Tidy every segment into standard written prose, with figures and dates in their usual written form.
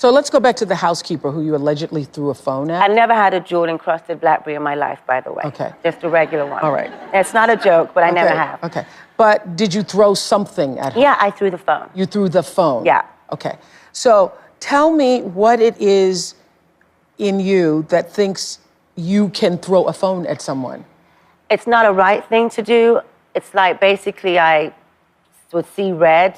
So let's go back to the housekeeper who you allegedly threw a phone at. I never had a jewel-encrusted BlackBerry in my life, by the way. Okay. Just a regular one. All right. It's not a joke, but I never have. Okay. But did you throw something at her? Yeah, I threw the phone. You threw the phone? Yeah. Okay. So tell me what it is in you that thinks you can throw a phone at someone. It's not a right thing to do. It's like basically I would see red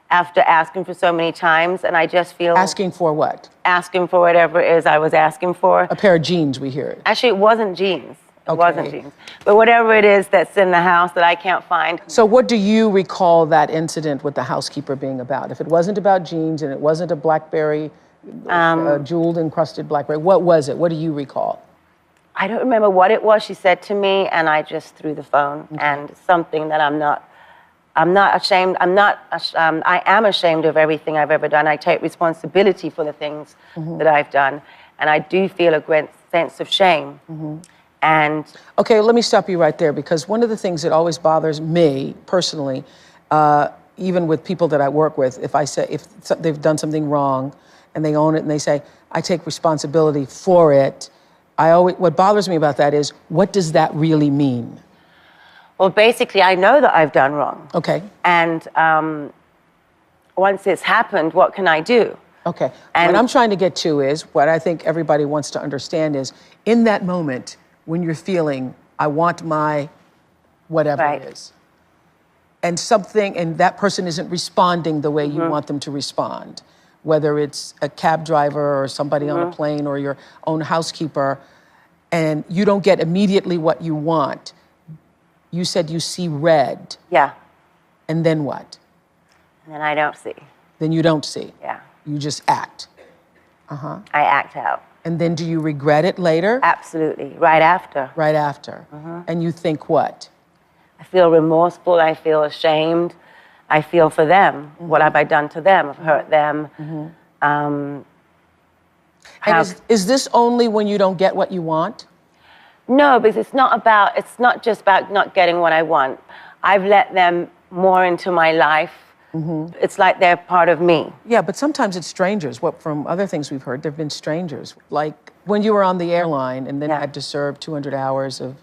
after asking for so many times, and I just feel... Asking for what? Asking for whatever it is I was asking for. A pair of jeans, we hear it. Actually, it wasn't jeans. It Okay. wasn't jeans. But whatever it is that's in the house that I can't find. So what do you recall that incident with the housekeeper being about? If it wasn't about jeans and it wasn't a BlackBerry, a jeweled encrusted BlackBerry, what was it? What do you recall? I don't remember what it was she said to me, and I just threw the phone. Okay. And something that I'm not ashamed, I am ashamed of everything I've ever done. I take responsibility for the things that I've done. And I do feel a great sense of shame. And okay, let me stop you right there, because one of the things that always bothers me personally, even with people that I work with, if they've done something wrong and they own it and they say, I take responsibility for it, what bothers me about that is, what does that really mean? well, basically, I know that I've done wrong. Okay. And once it's happened, what can I do? Okay. And what I'm trying to get to is, what I think everybody wants to understand is, in that moment, when you're feeling, I want my whatever Right. it is, and that person isn't responding the way you want them to respond, whether it's a cab driver or somebody on a plane or your own housekeeper, and you don't get immediately what you want. You said you see red. Yeah. And then what? And then I don't see. Then you don't see. Yeah. You just act. I act out. And then do you regret it later? Absolutely. Right after. Right after. And you think what? I feel remorseful. I feel ashamed. I feel for them. What have I done to them? I've hurt them. And is this only when you don't get what you want? No, because it's not just about not getting what I want. I've let them more into my life. It's like they're part of me. Yeah, but sometimes it's strangers. From other things we've heard, there have been strangers. Like when you were on the airline and then had to serve 200 hours of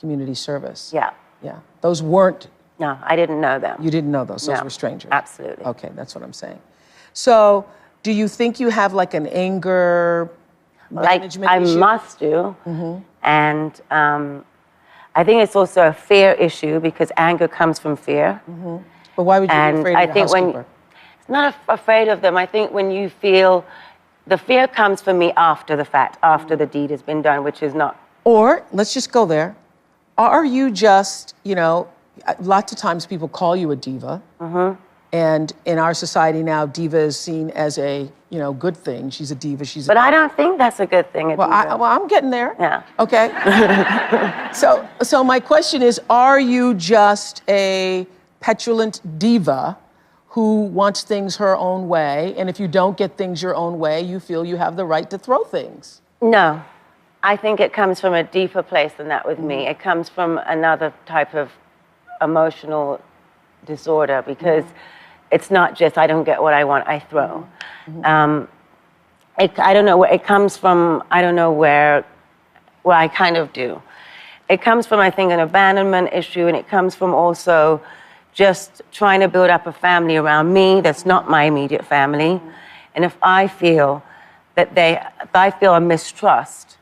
community service. Yeah. Yeah. Those weren't... No, I didn't know them. You didn't know those. Those No, were strangers. absolutely. Okay, that's what I'm saying. So do you think you have like an anger management I issue? must do. And I think it's also a fear issue because anger comes from fear. But why would you be afraid I of the think housekeeper? it's not afraid of them. I think when you feel, the fear comes for me after the fact, after the deed has been done, which is not. Or, let's just go there. Are you just, lots of times people call you a diva. And in our society now, diva is seen as a, good thing. She's a diva, But I don't think that's a good thing. I'm getting there. Yeah. Okay. So my question is, are you just a petulant diva who wants things her own way, and if you don't get things your own way, you feel you have the right to throw things? No. I think it comes from a deeper place than that with me. It comes from another type of emotional disorder because it's not just I don't get what I want, I throw. I don't know where it comes from. I don't know where I kind of do. It comes from, I think, an abandonment issue, and it comes from also just trying to build up a family around me that's not my immediate family. And if I feel a mistrust,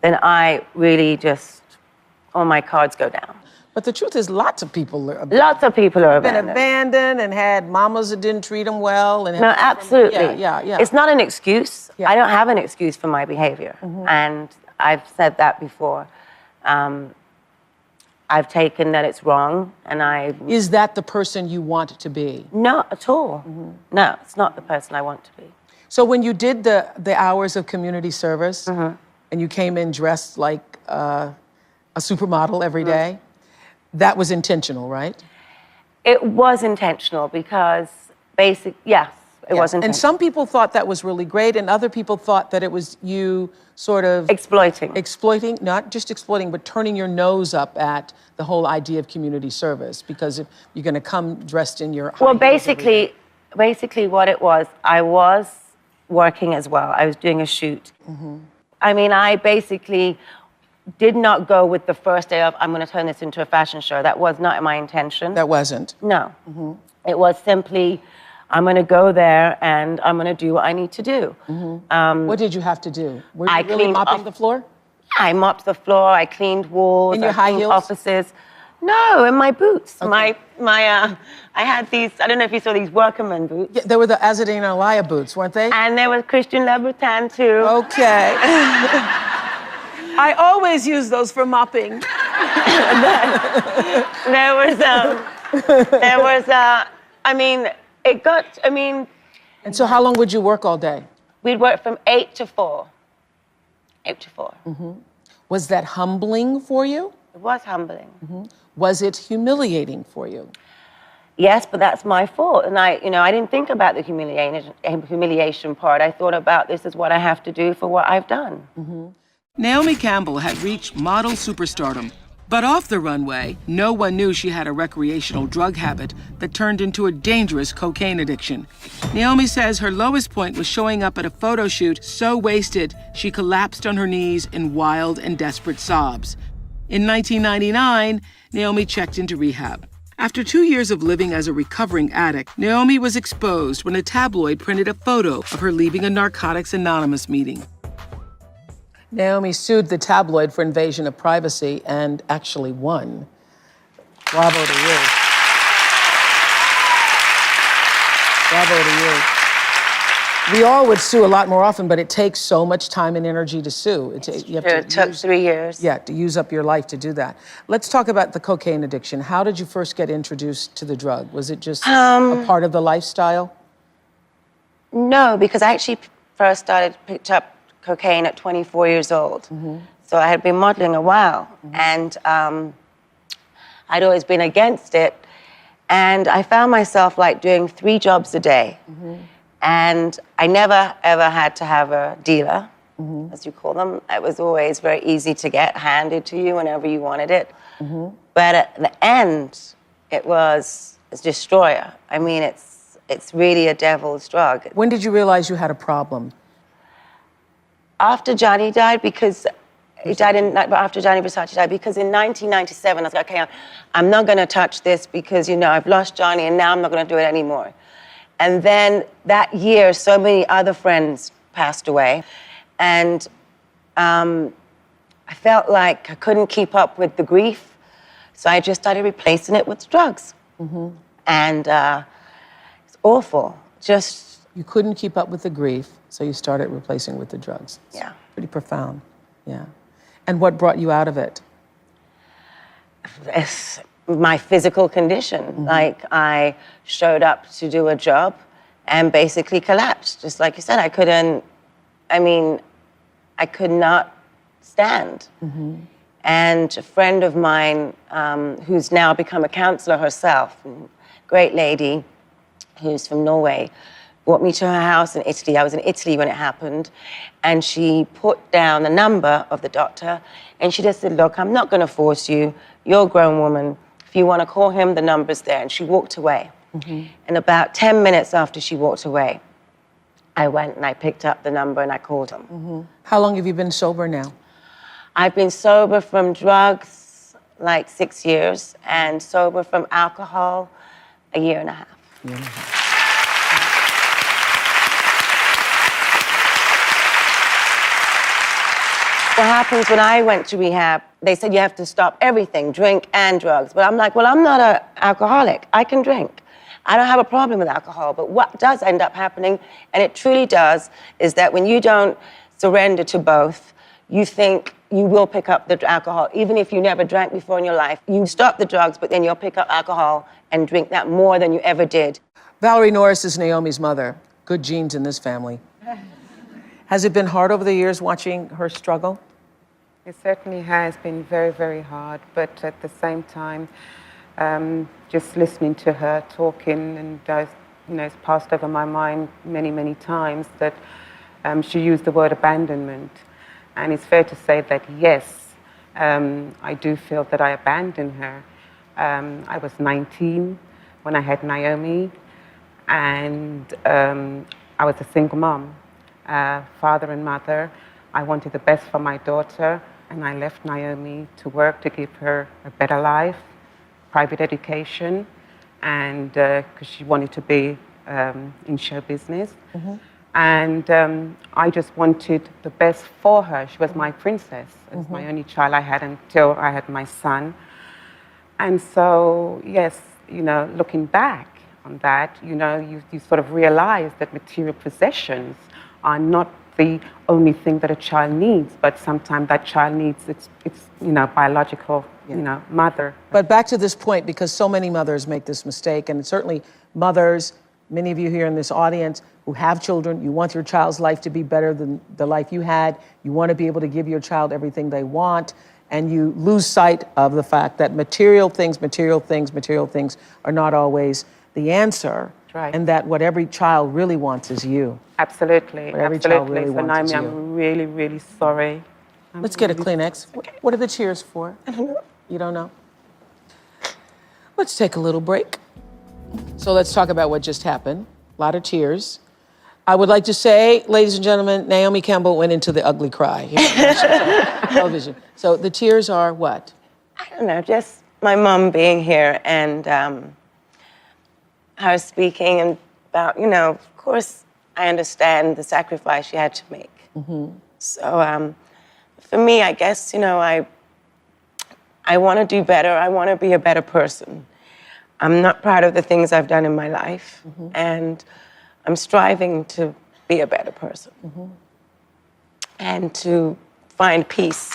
then I really just, all my cards go down. But the truth is, lots of people are Lots of people are abandoned. been abandoned and had mamas that didn't treat them well. And No, absolutely. Yeah. It's not an excuse. Yeah. I don't have an excuse for my behavior. And I've said that before. I've taken that it's wrong, and Is that the person you want to be? Not at all. No, it's not the person I want to be. So when you did the hours of community service, and you came in dressed like a supermodel every day, that was intentional, right? It was intentional because yes, it was intentional. And some people thought that was really great, and other people thought that it was you sort of... Exploiting, not just exploiting, but turning your nose up at the whole idea of community service, because if you're going to come dressed in your... Well, basically what it was, I was working as well. I was doing a shoot. I mean, I basically did not go with the first day of, I'm going to turn this into a fashion show. That was not my intention. That wasn't? No. It was simply, I'm going to go there and I'm going to do what I need to do. What did you have to do? Were you I really cleaned mopping off- the floor? I mopped the floor, I cleaned walls, In your I high cleaned heels? offices. No, in my boots. Okay. I had these, I don't know if you saw these workman boots. Yeah, they were the Azadine Alaya boots, weren't they? And there was Christian Louboutin too. Okay. I always use those for mopping. There was, And so how long would you work all day? we'd work from 8 to 4. 8 to 4. Was that humbling for you? It was humbling. Was it humiliating for you? Yes, but that's my fault. And I didn't think about the humiliation part. I thought about this is what I have to do for what I've done. Naomi Campbell had reached model superstardom. But off the runway, no one knew she had a recreational drug habit that turned into a dangerous cocaine addiction. Naomi says her lowest point was showing up at a photo shoot so wasted she collapsed on her knees in wild and desperate sobs. In 1999, Naomi checked into rehab. After 2 years of living as a recovering addict, Naomi was exposed when a tabloid printed a photo of her leaving a Narcotics Anonymous meeting. Naomi sued the tabloid for invasion of privacy and actually won. Bravo to you. Bravo to you. We all would sue a lot more often, but it takes so much time and energy to sue. It took 3 years. Yeah, to use up your life to do that. Let's talk about the cocaine addiction. How did you first get introduced to the drug? Was it just a part of the lifestyle? No, because I actually first picked up cocaine at 24 years old. So I had been modeling a while, and I'd always been against it. And I found myself like doing 3 jobs a day. And I never, ever had to have a dealer, as you call them. It was always very easy to get handed to you whenever you wanted it. But at the end, it was a destroyer. I mean, it's really a devil's drug. When did you realize you had a problem? After Johnny died, because he died after Johnny Versace died, because in 1997, I was like, okay, I'm not gonna touch this because, I've lost Johnny and now I'm not gonna do it anymore. And then that year, so many other friends passed away. And I felt like I couldn't keep up with the grief. So I just started replacing it with drugs. And it's awful. You couldn't keep up with the grief, so you started replacing with the drugs. Yeah. Pretty profound, yeah. And what brought you out of it? It's my physical condition. Like, I showed up to do a job and basically collapsed. Just like you said, I could not stand. And a friend of mine, who's now become a counselor herself, great lady, who's from Norway, brought me to her house in Italy. I was in Italy when it happened. And she put down the number of the doctor, and she just said, look, I'm not gonna force you. You're a grown woman. If you wanna call him, the number's there. And she walked away. And about 10 minutes after she walked away, I went and I picked up the number and I called him. How long have you been sober now? I've been sober from drugs like 6 years, and sober from alcohol a year and a half. What happens when I went to rehab, they said you have to stop everything, drink and drugs. But I'm like, well, I'm not an alcoholic. I can drink. I don't have a problem with alcohol. But what does end up happening, and it truly does, is that when you don't surrender to both, you think you will pick up the alcohol. Even if you never drank before in your life, you stop the drugs, but then you'll pick up alcohol and drink that more than you ever did. Valerie Norris is Naomi's mother. Good genes in this family. Has it been hard over the years watching her struggle? It certainly has been very, very hard, but at the same time, just listening to her talking, and it's passed over my mind many, many times that she used the word abandonment. And it's fair to say that, yes, I do feel that I abandoned her. I was 19 when I had Naomi, and I was a single mom. father and mother. I wanted the best for my daughter, and I left Naomi to work to give her a better life, private education, and because she wanted to be in show business. And I just wanted the best for her. She was my princess. It was my only child I had until I had my son. And so, yes, you know, looking back on that, you know, you sort of realize that material possessions are not the only thing that a child needs, but sometimes that child needs its you know, biological, you know, mother. But back to this point, because so many mothers make this mistake, and certainly mothers, many of you here in this audience who have children, you want your child's life to be better than the life you had. You want to be able to give your child everything they want, and you lose sight of the fact that material things are not always the answer. Right. And that what every child really wants is you. Absolutely, What every child really so wants is Naomi, you. I'm really, really sorry. Let's get a Kleenex. What are the cheers for? I don't know. You don't know? Let's take a little break. So let's talk about what just happened. A lot of tears. I would like to say, ladies and gentlemen, Naomi Campbell went into the ugly cry here on television. So the tears are what? I don't know, just my mom being here and her speaking and about, you know, of course, I understand the sacrifice she had to make. So for me, I guess, you know, I want to do better. I want to be a better person. I'm not proud of the things I've done in my life, and I'm striving to be a better person and to find peace